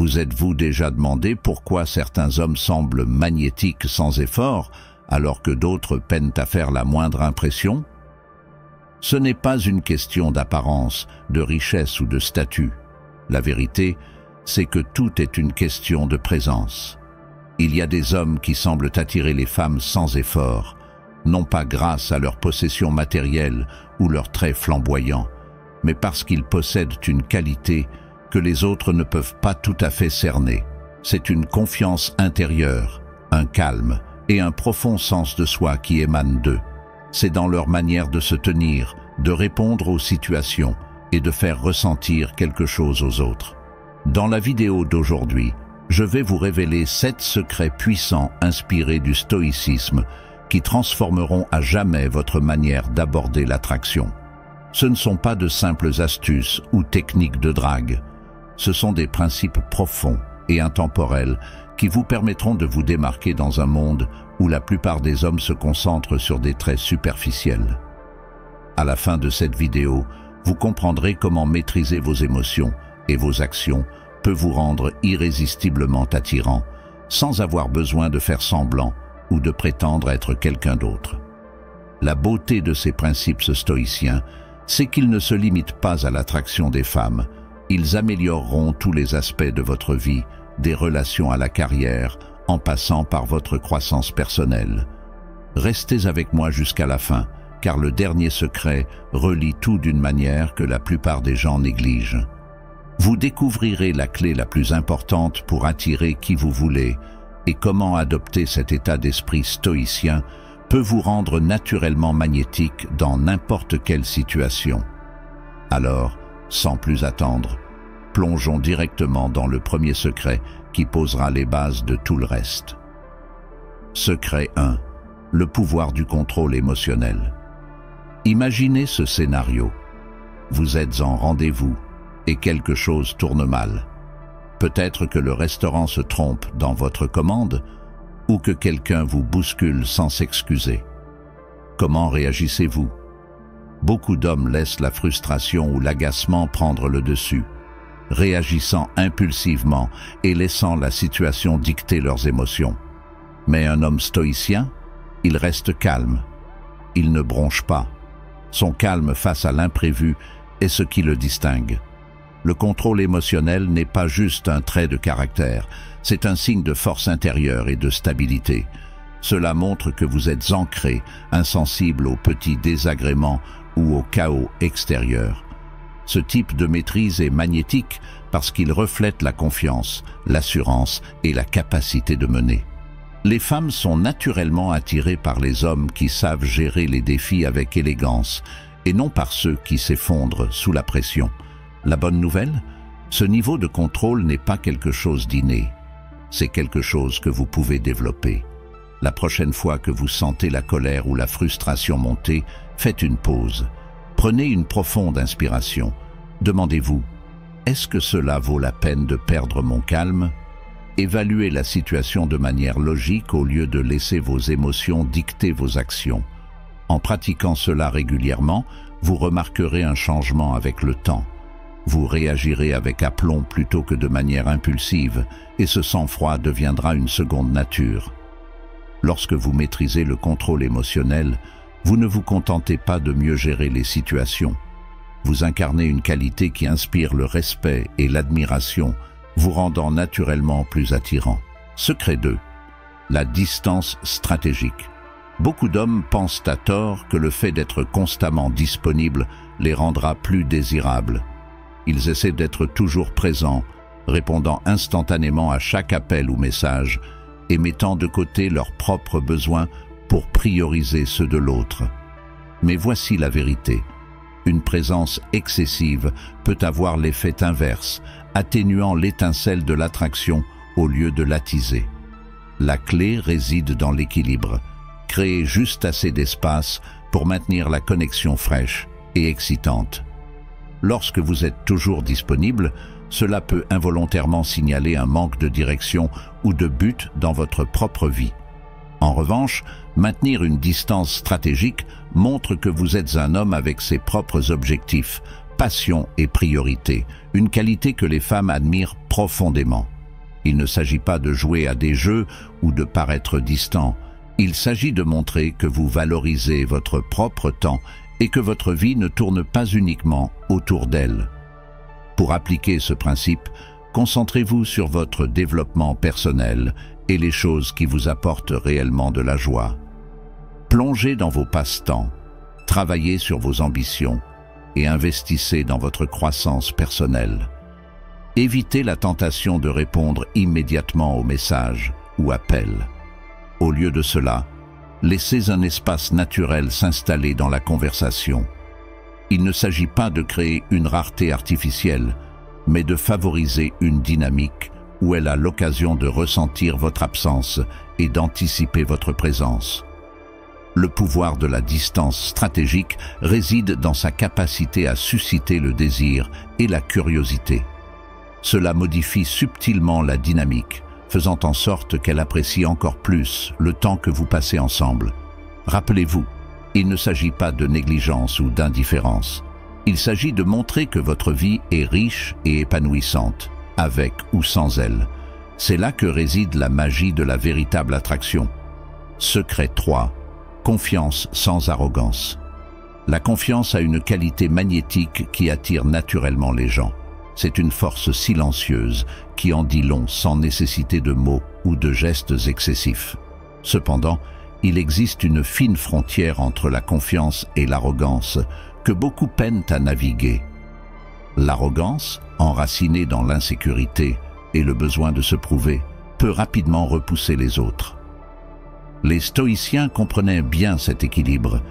Vous êtes-vous déjà demandé pourquoi certains hommes semblent magnétiques sans effort, alors que d'autres peinent à faire la moindre impression? Ce n'est pas une question d'apparence, de richesse ou de statut. La vérité, c'est que tout est une question de présence. Il y a des hommes qui semblent attirer les femmes sans effort, non pas grâce à leur possession matérielle ou leurs traits flamboyants, mais parce qu'ils possèdent une qualité que les autres ne peuvent pas tout à fait cerner. C'est une confiance intérieure, un calme et un profond sens de soi qui émanent d'eux. C'est dans leur manière de se tenir, de répondre aux situations et de faire ressentir quelque chose aux autres. Dans la vidéo d'aujourd'hui, je vais vous révéler 7 secrets puissants inspirés du stoïcisme qui transformeront à jamais votre manière d'aborder l'attraction. Ce ne sont pas de simples astuces ou techniques de drague. Ce sont des principes profonds et intemporels qui vous permettront de vous démarquer dans un monde où la plupart des hommes se concentrent sur des traits superficiels. À la fin de cette vidéo, vous comprendrez comment maîtriser vos émotions et vos actions peut vous rendre irrésistiblement attirant, sans avoir besoin de faire semblant ou de prétendre être quelqu'un d'autre. La beauté de ces principes stoïciens, c'est qu'ils ne se limitent pas à l'attraction des femmes. Ils amélioreront tous les aspects de votre vie, des relations à la carrière, en passant par votre croissance personnelle. Restez avec moi jusqu'à la fin, car le dernier secret relie tout d'une manière que la plupart des gens négligent. Vous découvrirez la clé la plus importante pour attirer qui vous voulez et comment adopter cet état d'esprit stoïcien peut vous rendre naturellement magnétique dans n'importe quelle situation. Alors, sans plus attendre, plongeons directement dans le premier secret qui posera les bases de tout le reste. Secret 1. Le pouvoir du contrôle émotionnel. Imaginez ce scénario. Vous êtes en rendez-vous et quelque chose tourne mal. Peut-être que le restaurant se trompe dans votre commande ou que quelqu'un vous bouscule sans s'excuser. Comment réagissez-vous? Beaucoup d'hommes laissent la frustration ou l'agacement prendre le dessus, réagissant impulsivement et laissant la situation dicter leurs émotions. Mais un homme stoïcien, il reste calme. Il ne bronche pas. Son calme face à l'imprévu est ce qui le distingue. Le contrôle émotionnel n'est pas juste un trait de caractère, c'est un signe de force intérieure et de stabilité. Cela montre que vous êtes ancré, insensible aux petits désagréments ou au chaos extérieur. Ce type de maîtrise est magnétique parce qu'il reflète la confiance, l'assurance et la capacité de mener. Les femmes sont naturellement attirées par les hommes qui savent gérer les défis avec élégance et non par ceux qui s'effondrent sous la pression. La bonne nouvelle? Ce niveau de contrôle n'est pas quelque chose d'inné. C'est quelque chose que vous pouvez développer. La prochaine fois que vous sentez la colère ou la frustration monter, faites une pause. Prenez une profonde inspiration. Demandez-vous, est-ce que cela vaut la peine de perdre mon calme? Évaluez la situation de manière logique au lieu de laisser vos émotions dicter vos actions. En pratiquant cela régulièrement, vous remarquerez un changement avec le temps. Vous réagirez avec aplomb plutôt que de manière impulsive, et ce sang-froid deviendra une seconde nature. Lorsque vous maîtrisez le contrôle émotionnel, vous ne vous contentez pas de mieux gérer les situations. Vous incarnez une qualité qui inspire le respect et l'admiration, vous rendant naturellement plus attirant. Secret 2. La distance stratégique. Beaucoup d'hommes pensent à tort que le fait d'être constamment disponible les rendra plus désirables. Ils essaient d'être toujours présents, répondant instantanément à chaque appel ou message et mettant de côté leurs propres besoins pour prioriser ceux de l'autre. Mais voici la vérité. Une présence excessive peut avoir l'effet inverse, atténuant l'étincelle de l'attraction au lieu de l'attiser. La clé réside dans l'équilibre. Créer juste assez d'espace pour maintenir la connexion fraîche et excitante. Lorsque vous êtes toujours disponible, cela peut involontairement signaler un manque de direction ou de but dans votre propre vie. En revanche, maintenir une distance stratégique montre que vous êtes un homme avec ses propres objectifs, passions et priorités, une qualité que les femmes admirent profondément. Il ne s'agit pas de jouer à des jeux ou de paraître distant. Il s'agit de montrer que vous valorisez votre propre temps et que votre vie ne tourne pas uniquement autour d'elle. Pour appliquer ce principe, concentrez-vous sur votre développement personnel et les choses qui vous apportent réellement de la joie. Plongez dans vos passe-temps, travaillez sur vos ambitions et investissez dans votre croissance personnelle. Évitez la tentation de répondre immédiatement aux messages ou appels. Au lieu de cela, laissez un espace naturel s'installer dans la conversation. Il ne s'agit pas de créer une rareté artificielle, mais de favoriser une dynamique où elle a l'occasion de ressentir votre absence et d'anticiper votre présence. Le pouvoir de la distance stratégique réside dans sa capacité à susciter le désir et la curiosité. Cela modifie subtilement la dynamique, faisant en sorte qu'elle apprécie encore plus le temps que vous passez ensemble. Rappelez-vous, il ne s'agit pas de négligence ou d'indifférence. Il s'agit de montrer que votre vie est riche et épanouissante, avec ou sans elle. C'est là que réside la magie de la véritable attraction. Secret 3. Confiance sans arrogance. La confiance a une qualité magnétique qui attire naturellement les gens. C'est une force silencieuse qui en dit long sans nécessiter de mots ou de gestes excessifs. Cependant, il existe une fine frontière entre la confiance et l'arrogance que beaucoup peinent à naviguer. L'arrogance, enracinée dans l'insécurité et le besoin de se prouver, peut rapidement repousser les autres. Les stoïciens comprenaient bien cet équilibre.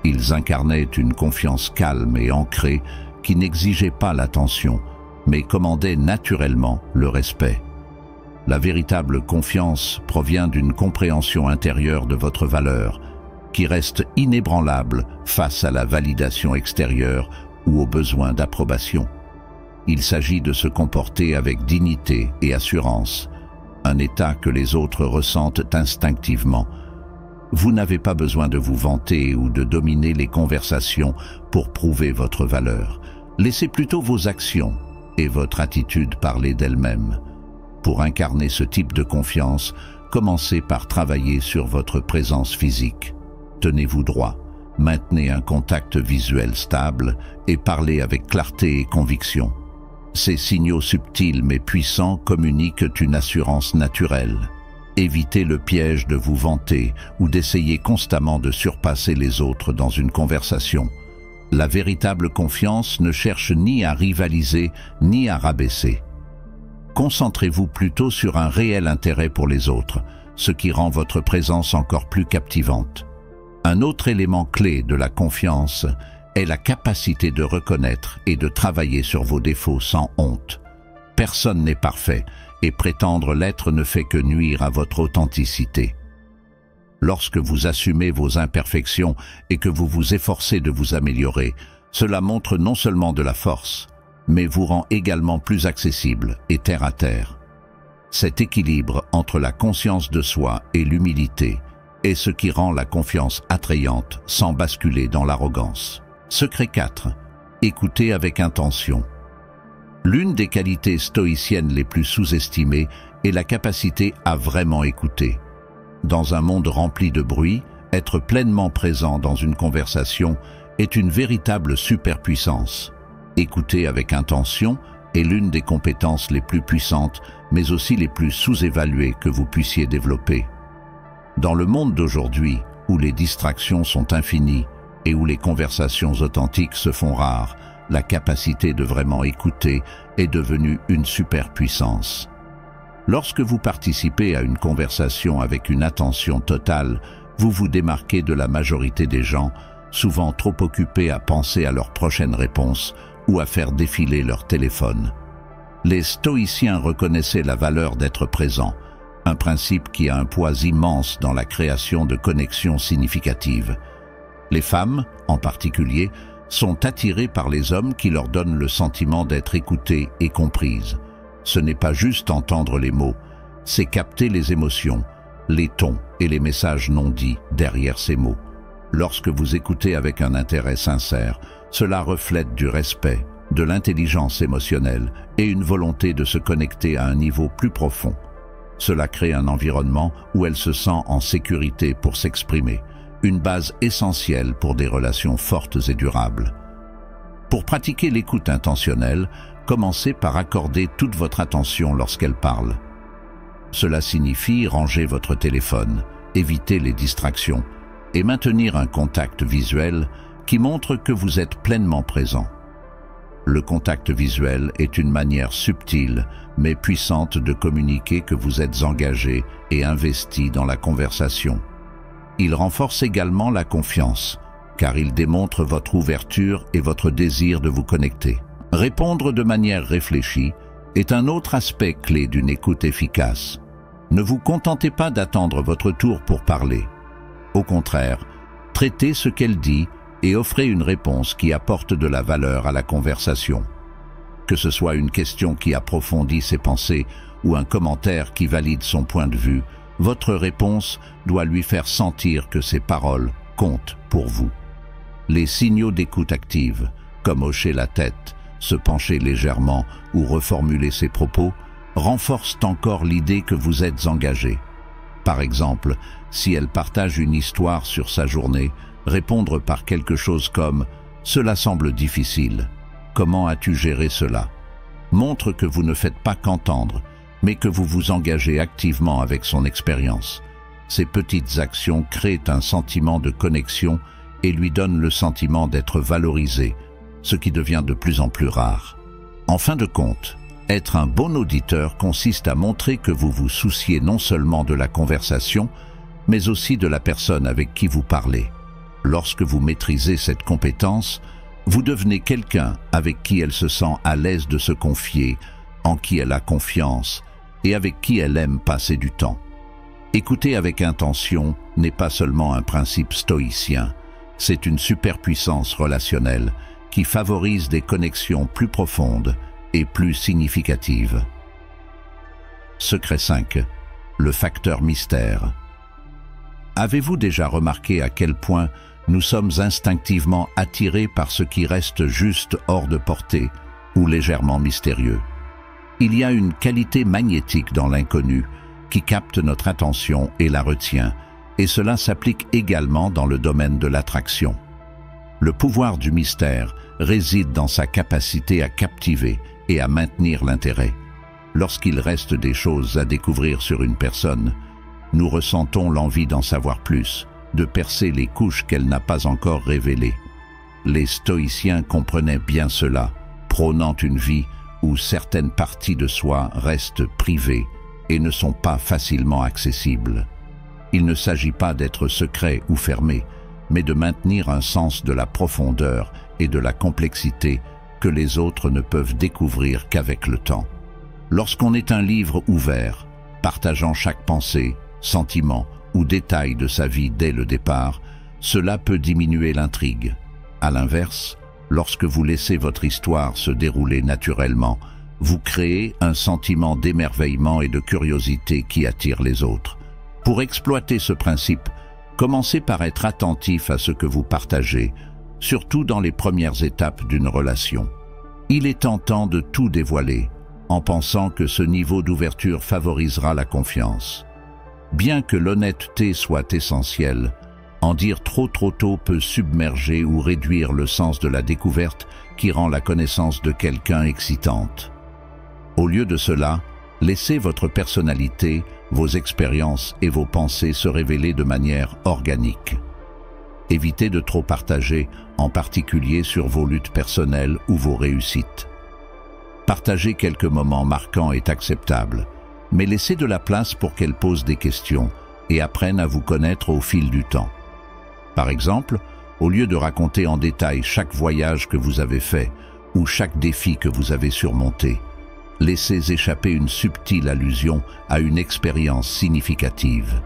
Ils incarnaient une confiance calme et ancrée qui n'exigeait pas l'attention, mais commandait naturellement le respect. La véritable confiance provient d'une compréhension intérieure de votre valeur, qui reste inébranlable face à la validation extérieure ou au besoin d'approbation. Il s'agit de se comporter avec dignité et assurance, un état que les autres ressentent instinctivement. Vous n'avez pas besoin de vous vanter ou de dominer les conversations pour prouver votre valeur. Laissez plutôt vos actions et votre attitude parler d'elle-même. Pour incarner ce type de confiance, commencez par travailler sur votre présence physique. Tenez-vous droit, maintenez un contact visuel stable et parlez avec clarté et conviction. Ces signaux subtils mais puissants communiquent une assurance naturelle. Évitez le piège de vous vanter ou d'essayer constamment de surpasser les autres dans une conversation. La véritable confiance ne cherche ni à rivaliser ni à rabaisser. Concentrez-vous plutôt sur un réel intérêt pour les autres, ce qui rend votre présence encore plus captivante. Un autre élément clé de la confiance est la capacité de reconnaître et de travailler sur vos défauts sans honte. Personne n'est parfait, et prétendre l'être ne fait que nuire à votre authenticité. Lorsque vous assumez vos imperfections et que vous vous efforcez de vous améliorer, cela montre non seulement de la force, mais vous rend également plus accessible et terre à terre. Cet équilibre entre la conscience de soi et l'humilité est ce qui rend la confiance attrayante sans basculer dans l'arrogance. Secret 4. Écoutez avec intention. L'une des qualités stoïciennes les plus sous-estimées est la capacité à vraiment écouter. Dans un monde rempli de bruit, être pleinement présent dans une conversation est une véritable superpuissance. Écouter avec intention est l'une des compétences les plus puissantes, mais aussi les plus sous-évaluées que vous puissiez développer. Dans le monde d'aujourd'hui, où les distractions sont infinies et où les conversations authentiques se font rares, la capacité de vraiment écouter est devenue une superpuissance. Lorsque vous participez à une conversation avec une attention totale, vous vous démarquez de la majorité des gens, souvent trop occupés à penser à leur prochaine réponse ou à faire défiler leur téléphone. Les stoïciens reconnaissaient la valeur d'être présent, un principe qui a un poids immense dans la création de connexions significatives. Les femmes, en particulier, sont attirées par les hommes qui leur donnent le sentiment d'être écoutées et comprises. Ce n'est pas juste entendre les mots, c'est capter les émotions, les tons et les messages non dits derrière ces mots. Lorsque vous écoutez avec un intérêt sincère, cela reflète du respect, de l'intelligence émotionnelle et une volonté de se connecter à un niveau plus profond. Cela crée un environnement où elle se sent en sécurité pour s'exprimer, une base essentielle pour des relations fortes et durables. Pour pratiquer l'écoute intentionnelle, commencez par accorder toute votre attention lorsqu'elle parle. Cela signifie ranger votre téléphone, éviter les distractions et maintenir un contact visuel qui montre que vous êtes pleinement présent. Le contact visuel est une manière subtile mais puissante de communiquer que vous êtes engagé et investi dans la conversation. Il renforce également la confiance, car il démontre votre ouverture et votre désir de vous connecter. Répondre de manière réfléchie est un autre aspect clé d'une écoute efficace. Ne vous contentez pas d'attendre votre tour pour parler. Au contraire, traitez ce qu'elle dit et offrez une réponse qui apporte de la valeur à la conversation. Que ce soit une question qui approfondit ses pensées ou un commentaire qui valide son point de vue, votre réponse doit lui faire sentir que ses paroles comptent pour vous. Les signaux d'écoute active, comme hocher la tête, se pencher légèrement ou reformuler ses propos, renforcent encore l'idée que vous êtes engagé. Par exemple, si elle partage une histoire sur sa journée, répondre par quelque chose comme « Cela semble difficile. Comment as-tu géré cela ?» montre que vous ne faites pas qu'entendre, mais que vous vous engagez activement avec son expérience. Ces petites actions créent un sentiment de connexion et lui donnent le sentiment d'être valorisé, ce qui devient de plus en plus rare. En fin de compte, être un bon auditeur consiste à montrer que vous vous souciez non seulement de la conversation, mais aussi de la personne avec qui vous parlez. Lorsque vous maîtrisez cette compétence, vous devenez quelqu'un avec qui elle se sent à l'aise de se confier, en qui elle a confiance et avec qui elle aime passer du temps. Écouter avec intention n'est pas seulement un principe stoïcien, c'est une superpuissance relationnelle qui favorise des connexions plus profondes et plus significatives. Secret 5. Le facteur mystère. Avez-vous déjà remarqué à quel point nous sommes instinctivement attirés par ce qui reste juste hors de portée ou légèrement mystérieux? Il y a une qualité magnétique dans l'inconnu qui capte notre attention et la retient, et cela s'applique également dans le domaine de l'attraction. Le pouvoir du mystère réside dans sa capacité à captiver et à maintenir l'intérêt. Lorsqu'il reste des choses à découvrir sur une personne, nous ressentons l'envie d'en savoir plus, de percer les couches qu'elle n'a pas encore révélées. Les stoïciens comprenaient bien cela, prônant une vie où certaines parties de soi restent privées et ne sont pas facilement accessibles. Il ne s'agit pas d'être secret ou fermé, mais de maintenir un sens de la profondeur et de la complexité que les autres ne peuvent découvrir qu'avec le temps. Lorsqu'on est un livre ouvert, partageant chaque pensée, sentiment ou détail de sa vie dès le départ, cela peut diminuer l'intrigue. À l'inverse, lorsque vous laissez votre histoire se dérouler naturellement, vous créez un sentiment d'émerveillement et de curiosité qui attire les autres. Pour exploiter ce principe, commencez par être attentif à ce que vous partagez, surtout dans les premières étapes d'une relation. Il est tentant de tout dévoiler, en pensant que ce niveau d'ouverture favorisera la confiance. Bien que l'honnêteté soit essentielle, en dire trop tôt peut submerger ou réduire le sens de la découverte qui rend la connaissance de quelqu'un excitante. Au lieu de cela, laissez votre personnalité, vos expériences et vos pensées se révéler de manière organique. Évitez de trop partager, en particulier sur vos luttes personnelles ou vos réussites. Partager quelques moments marquants est acceptable, mais laissez de la place pour qu'elles posent des questions et apprennent à vous connaître au fil du temps. Par exemple, au lieu de raconter en détail chaque voyage que vous avez fait ou chaque défi que vous avez surmonté, laissez échapper une subtile allusion à une expérience significative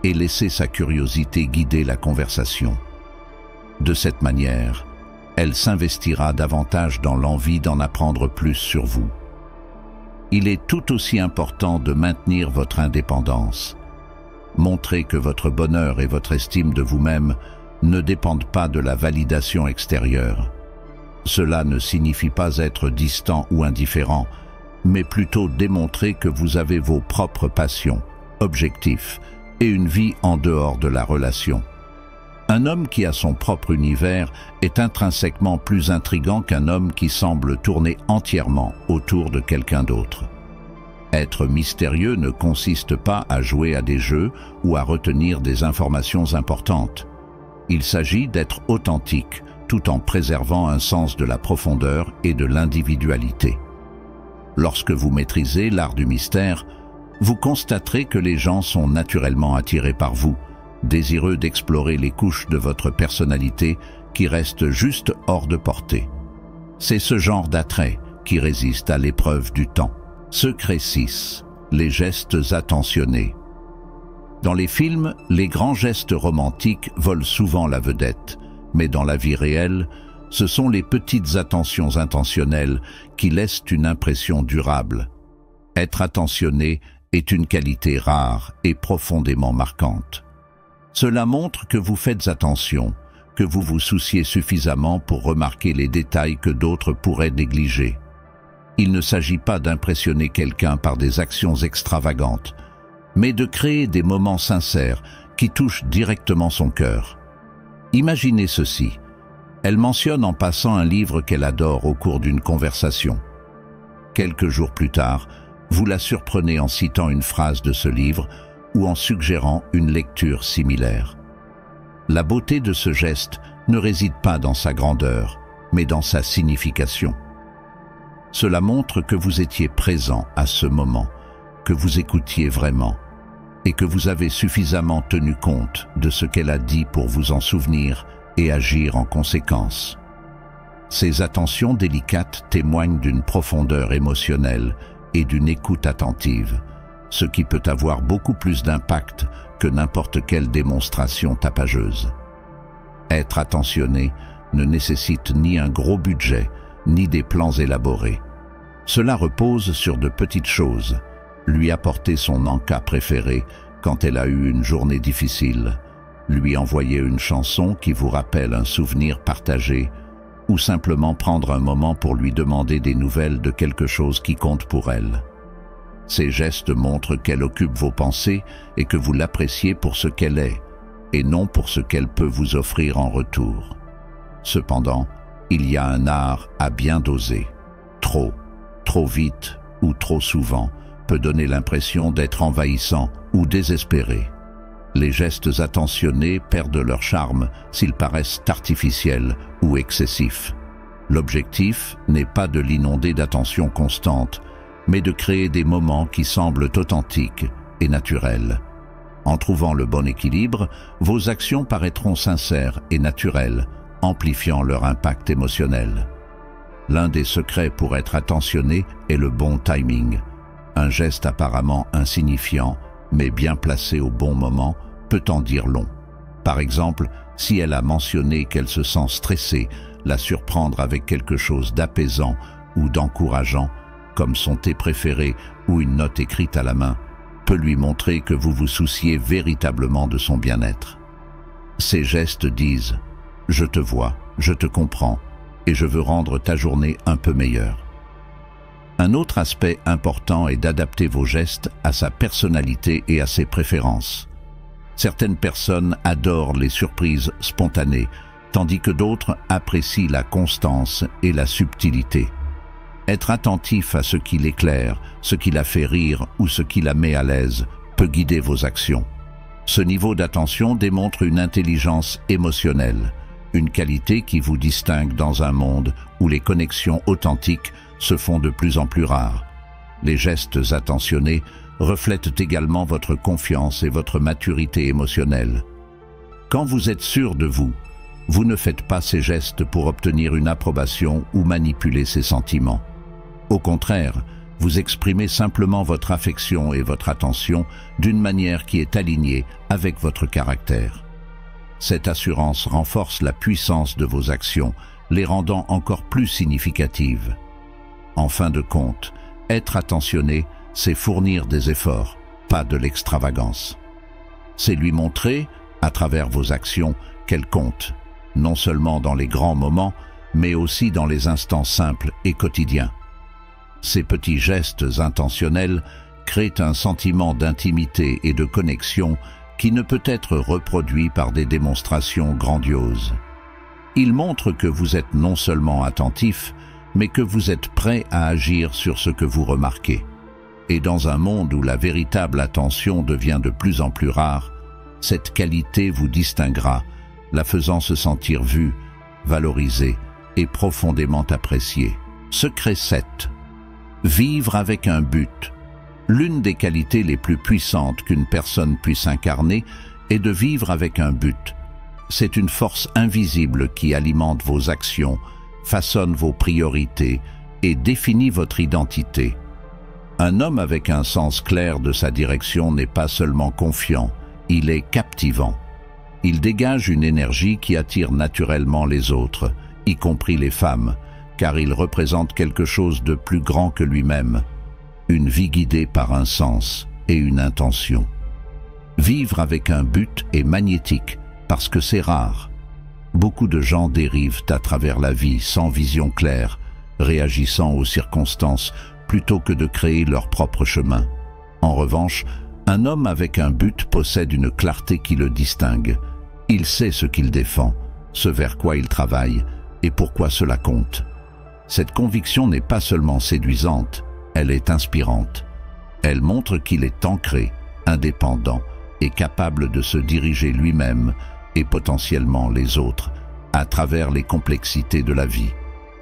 et laissez sa curiosité guider la conversation. De cette manière, elle s'investira davantage dans l'envie d'en apprendre plus sur vous. Il est tout aussi important de maintenir votre indépendance. Montrez que votre bonheur et votre estime de vous-même ne dépendent pas de la validation extérieure. Cela ne signifie pas être distant ou indifférent, mais plutôt démontrer que vous avez vos propres passions, objectifs et une vie en dehors de la relation. Un homme qui a son propre univers est intrinsèquement plus intrigant qu'un homme qui semble tourner entièrement autour de quelqu'un d'autre. Être mystérieux ne consiste pas à jouer à des jeux ou à retenir des informations importantes. Il s'agit d'être authentique, tout en préservant un sens de la profondeur et de l'individualité. Lorsque vous maîtrisez l'art du mystère, vous constaterez que les gens sont naturellement attirés par vous, désireux d'explorer les couches de votre personnalité qui restent juste hors de portée. C'est ce genre d'attrait qui résiste à l'épreuve du temps. Secret 6. Les gestes attentionnés. Dans les films, les grands gestes romantiques volent souvent la vedette, mais dans la vie réelle, ce sont les petites attentions intentionnelles qui laissent une impression durable. Être attentionné est une qualité rare et profondément marquante. Cela montre que vous faites attention, que vous vous souciez suffisamment pour remarquer les détails que d'autres pourraient négliger. Il ne s'agit pas d'impressionner quelqu'un par des actions extravagantes, mais de créer des moments sincères qui touchent directement son cœur. Imaginez ceci. Elle mentionne en passant un livre qu'elle adore au cours d'une conversation. Quelques jours plus tard, vous la surprenez en citant une phrase de ce livre ou en suggérant une lecture similaire. La beauté de ce geste ne réside pas dans sa grandeur, mais dans sa signification. Cela montre que vous étiez présent à ce moment, que vous écoutiez vraiment, et que vous avez suffisamment tenu compte de ce qu'elle a dit pour vous en souvenir et agir en conséquence. Ces attentions délicates témoignent d'une profondeur émotionnelle et d'une écoute attentive, ce qui peut avoir beaucoup plus d'impact que n'importe quelle démonstration tapageuse. Être attentionné ne nécessite ni un gros budget, ni des plans élaborés. Cela repose sur de petites choses. Lui apporter son encas préféré quand elle a eu une journée difficile, lui envoyer une chanson qui vous rappelle un souvenir partagé, ou simplement prendre un moment pour lui demander des nouvelles de quelque chose qui compte pour elle. Ces gestes montrent qu'elle occupe vos pensées et que vous l'appréciez pour ce qu'elle est, et non pour ce qu'elle peut vous offrir en retour. Cependant, il y a un art à bien doser. Trop vite ou trop souvent peut donner l'impression d'être envahissant ou désespéré. Les gestes attentionnés perdent leur charme s'ils paraissent artificiels ou excessifs. L'objectif n'est pas de l'inonder d'attention constante, mais de créer des moments qui semblent authentiques et naturels. En trouvant le bon équilibre, vos actions paraîtront sincères et naturelles, amplifiant leur impact émotionnel. L'un des secrets pour être attentionné est le bon timing. Un geste apparemment insignifiant, mais bien placé au bon moment, peut en dire long. Par exemple, si elle a mentionné qu'elle se sent stressée, la surprendre avec quelque chose d'apaisant ou d'encourageant, comme son thé préféré ou une note écrite à la main, peut lui montrer que vous vous souciez véritablement de son bien-être. Ces gestes disent « Je te vois, je te comprends, et je veux rendre ta journée un peu meilleure ». Un autre aspect important est d'adapter vos gestes à sa personnalité et à ses préférences. Certaines personnes adorent les surprises spontanées, tandis que d'autres apprécient la constance et la subtilité. Être attentif à ce qui l'éclaire, ce qui la fait rire ou ce qui la met à l'aise peut guider vos actions. Ce niveau d'attention démontre une intelligence émotionnelle, une qualité qui vous distingue dans un monde où les connexions authentiques se font de plus en plus rares. Les gestes attentionnés reflètent également votre confiance et votre maturité émotionnelle. Quand vous êtes sûr de vous, vous ne faites pas ces gestes pour obtenir une approbation ou manipuler ses sentiments. Au contraire, vous exprimez simplement votre affection et votre attention d'une manière qui est alignée avec votre caractère. Cette assurance renforce la puissance de vos actions, les rendant encore plus significatives. En fin de compte, être attentionné, c'est fournir des efforts, pas de l'extravagance. C'est lui montrer, à travers vos actions, qu'elle compte, non seulement dans les grands moments, mais aussi dans les instants simples et quotidiens. Ces petits gestes intentionnels créent un sentiment d'intimité et de connexion qui ne peut être reproduit par des démonstrations grandioses. Ils montrent que vous êtes non seulement attentif, mais que vous êtes prêt à agir sur ce que vous remarquez. Et dans un monde où la véritable attention devient de plus en plus rare, cette qualité vous distinguera, la faisant se sentir vue, valorisée et profondément appréciée. Secret 7. Vivre avec un but. L'une des qualités les plus puissantes qu'une personne puisse incarner est de vivre avec un but. C'est une force invisible qui alimente vos actions, façonne vos priorités et définit votre identité. Un homme avec un sens clair de sa direction n'est pas seulement confiant, il est captivant. Il dégage une énergie qui attire naturellement les autres, y compris les femmes, car il représente quelque chose de plus grand que lui-même, une vie guidée par un sens et une intention. Vivre avec un but est magnétique, parce que c'est rare. Beaucoup de gens dérivent à travers la vie sans vision claire, réagissant aux circonstances plutôt que de créer leur propre chemin. En revanche, un homme avec un but possède une clarté qui le distingue. Il sait ce qu'il défend, ce vers quoi il travaille et pourquoi cela compte. Cette conviction n'est pas seulement séduisante, elle est inspirante. Elle montre qu'il est ancré, indépendant et capable de se diriger lui-même et potentiellement les autres à travers les complexités de la vie.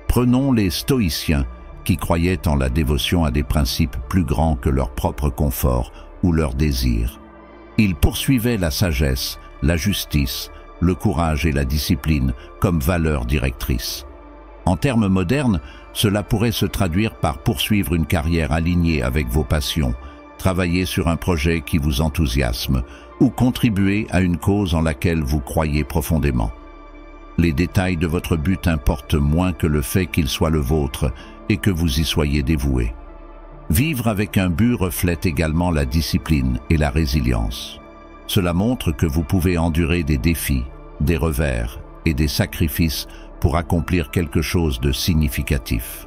Prenons les stoïciens qui croyaient en la dévotion à des principes plus grands que leur propre confort ou leur désir. Ils poursuivaient la sagesse, la justice, le courage et la discipline comme valeurs directrices. En termes modernes, cela pourrait se traduire par poursuivre une carrière alignée avec vos passions, travailler sur un projet qui vous enthousiasme ou contribuer à une cause en laquelle vous croyez profondément. Les détails de votre but importent moins que le fait qu'il soit le vôtre et que vous y soyez dévoué. Vivre avec un but reflète également la discipline et la résilience. Cela montre que vous pouvez endurer des défis, des revers et des sacrifices pour accomplir quelque chose de significatif.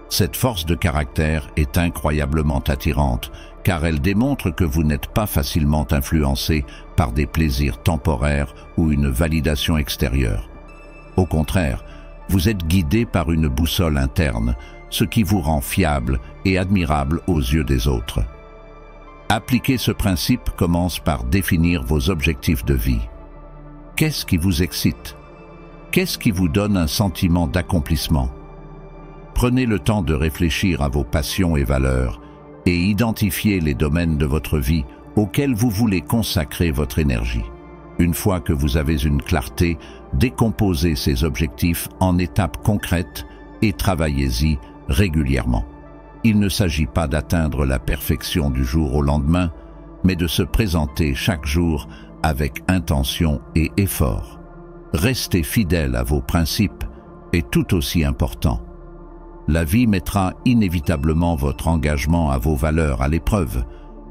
Cette force de caractère est incroyablement attirante, car elle démontre que vous n'êtes pas facilement influencé par des plaisirs temporaires ou une validation extérieure. Au contraire, vous êtes guidé par une boussole interne, ce qui vous rend fiable et admirable aux yeux des autres. Appliquer ce principe commence par définir vos objectifs de vie. Qu'est-ce qui vous excite? Qu'est-ce qui vous donne un sentiment d'accomplissement? Prenez le temps de réfléchir à vos passions et valeurs et identifiez les domaines de votre vie auxquels vous voulez consacrer votre énergie. Une fois que vous avez une clarté, décomposez ces objectifs en étapes concrètes et travaillez-y régulièrement. Il ne s'agit pas d'atteindre la perfection du jour au lendemain, mais de se présenter chaque jour avec intention et effort. Rester fidèle à vos principes est tout aussi important. La vie mettra inévitablement votre engagement à vos valeurs à l'épreuve,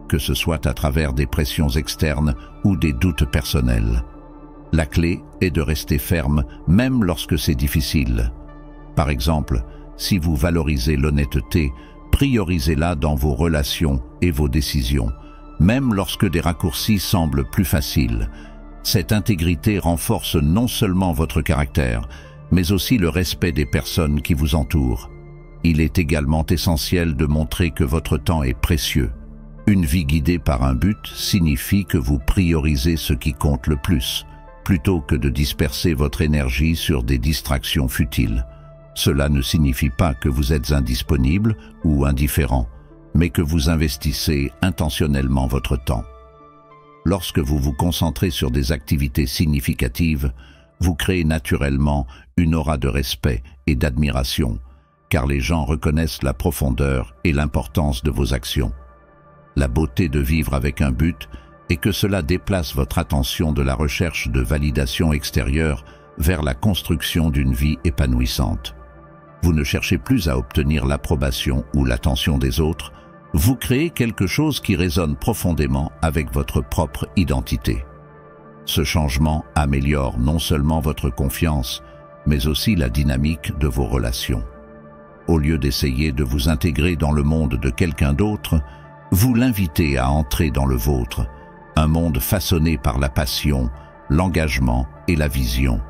que ce soit à travers des pressions externes ou des doutes personnels. La clé est de rester ferme même lorsque c'est difficile. Par exemple, si vous valorisez l'honnêteté, priorisez-la dans vos relations et vos décisions, même lorsque des raccourcis semblent plus faciles. Cette intégrité renforce non seulement votre caractère, mais aussi le respect des personnes qui vous entourent. Il est également essentiel de montrer que votre temps est précieux. Une vie guidée par un but signifie que vous priorisez ce qui compte le plus, plutôt que de disperser votre énergie sur des distractions futiles. Cela ne signifie pas que vous êtes indisponible ou indifférent, mais que vous investissez intentionnellement votre temps. Lorsque vous vous concentrez sur des activités significatives, vous créez naturellement une aura de respect et d'admiration, car les gens reconnaissent la profondeur et l'importance de vos actions. La beauté de vivre avec un but est que cela déplace votre attention de la recherche de validation extérieure vers la construction d'une vie épanouissante. Vous ne cherchez plus à obtenir l'approbation ou l'attention des autres, vous créez quelque chose qui résonne profondément avec votre propre identité. Ce changement améliore non seulement votre confiance, mais aussi la dynamique de vos relations. Au lieu d'essayer de vous intégrer dans le monde de quelqu'un d'autre, vous l'invitez à entrer dans le vôtre, un monde façonné par la passion, l'engagement et la vision.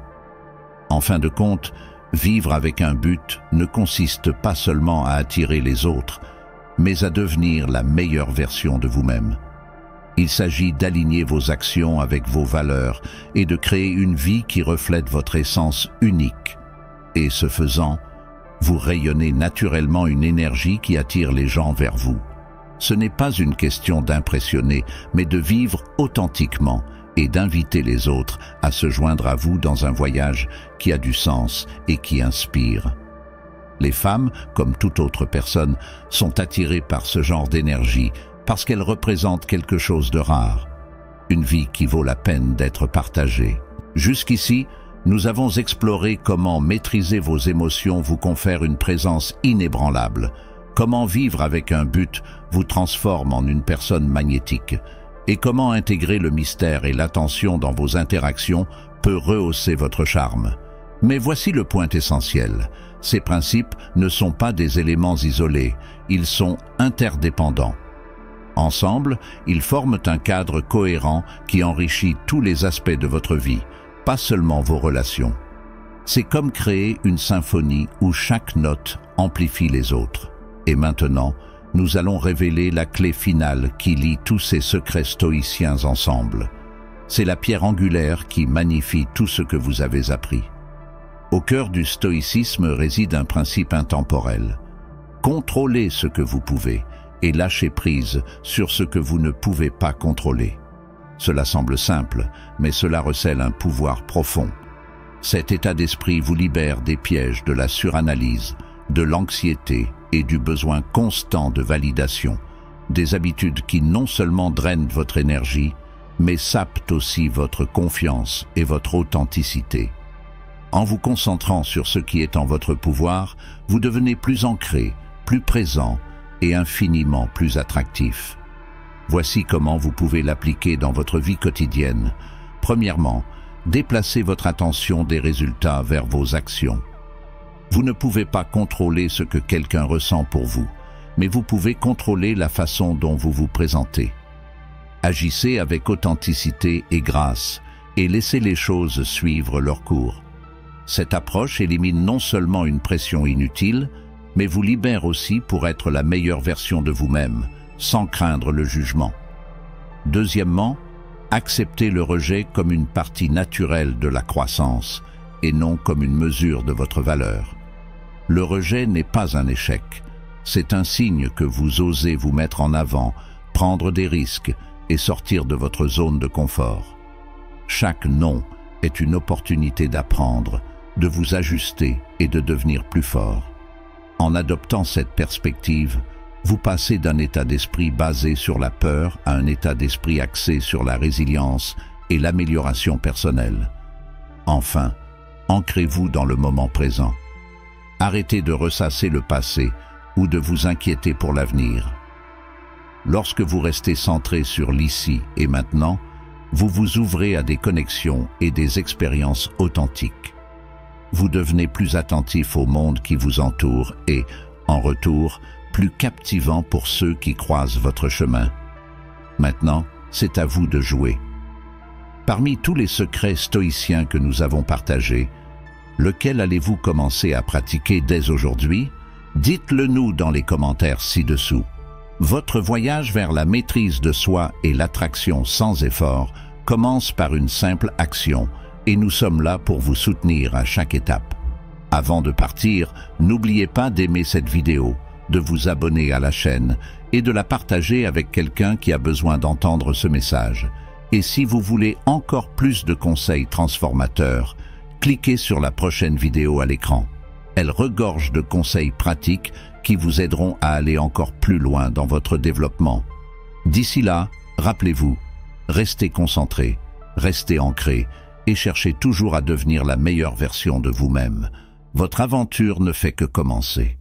En fin de compte, vivre avec un but ne consiste pas seulement à attirer les autres, mais à devenir la meilleure version de vous-même. Il s'agit d'aligner vos actions avec vos valeurs et de créer une vie qui reflète votre essence unique. Et ce faisant, vous rayonnez naturellement une énergie qui attire les gens vers vous. Ce n'est pas une question d'impressionner, mais de vivre authentiquement et d'inviter les autres à se joindre à vous dans un voyage qui a du sens et qui inspire. Les femmes, comme toute autre personne, sont attirées par ce genre d'énergie parce qu'elle représente quelque chose de rare, une vie qui vaut la peine d'être partagée. Jusqu'ici, nous avons exploré comment maîtriser vos émotions vous confère une présence inébranlable, comment vivre avec un but vous transforme en une personne magnétique, et comment intégrer le mystère et l'attention dans vos interactions peut rehausser votre charme. Mais voici le point essentiel. Ces principes ne sont pas des éléments isolés, ils sont interdépendants. Ensemble, ils forment un cadre cohérent qui enrichit tous les aspects de votre vie, pas seulement vos relations. C'est comme créer une symphonie où chaque note amplifie les autres. Et maintenant, nous allons révéler la clé finale qui lie tous ces secrets stoïciens ensemble. C'est la pierre angulaire qui magnifie tout ce que vous avez appris. Au cœur du stoïcisme réside un principe intemporel. Contrôlez ce que vous pouvez et lâchez prise sur ce que vous ne pouvez pas contrôler. Cela semble simple, mais cela recèle un pouvoir profond. Cet état d'esprit vous libère des pièges de la suranalyse, de l'anxiété et du besoin constant de validation, des habitudes qui non seulement drainent votre énergie, mais sapent aussi votre confiance et votre authenticité. En vous concentrant sur ce qui est en votre pouvoir, vous devenez plus ancré, plus présent et infiniment plus attractif. Voici comment vous pouvez l'appliquer dans votre vie quotidienne. Premièrement, déplacez votre attention des résultats vers vos actions. Vous ne pouvez pas contrôler ce que quelqu'un ressent pour vous, mais vous pouvez contrôler la façon dont vous vous présentez. Agissez avec authenticité et grâce, et laissez les choses suivre leur cours. Cette approche élimine non seulement une pression inutile, mais vous libère aussi pour être la meilleure version de vous-même, sans craindre le jugement. Deuxièmement, acceptez le rejet comme une partie naturelle de la croissance, et non comme une mesure de votre valeur. Le rejet n'est pas un échec, c'est un signe que vous osez vous mettre en avant, prendre des risques et sortir de votre zone de confort. Chaque non est une opportunité d'apprendre, de vous ajuster et de devenir plus fort. En adoptant cette perspective, vous passez d'un état d'esprit basé sur la peur à un état d'esprit axé sur la résilience et l'amélioration personnelle. Enfin, ancrez-vous dans le moment présent. Arrêtez de ressasser le passé ou de vous inquiéter pour l'avenir. Lorsque vous restez centré sur l'ici et maintenant, vous vous ouvrez à des connexions et des expériences authentiques. Vous devenez plus attentif au monde qui vous entoure et, en retour, plus captivant pour ceux qui croisent votre chemin. Maintenant, c'est à vous de jouer. Parmi tous les secrets stoïciens que nous avons partagés, lequel allez-vous commencer à pratiquer dès aujourd'hui? Dites-le nous dans les commentaires ci-dessous. Votre voyage vers la maîtrise de soi et l'attraction sans effort commence par une simple action, et nous sommes là pour vous soutenir à chaque étape. Avant de partir, n'oubliez pas d'aimer cette vidéo, de vous abonner à la chaîne et de la partager avec quelqu'un qui a besoin d'entendre ce message. Et si vous voulez encore plus de conseils transformateurs, cliquez sur la prochaine vidéo à l'écran. Elle regorge de conseils pratiques qui vous aideront à aller encore plus loin dans votre développement. D'ici là, rappelez-vous, restez concentrés, restez ancrés et cherchez toujours à devenir la meilleure version de vous-même. Votre aventure ne fait que commencer.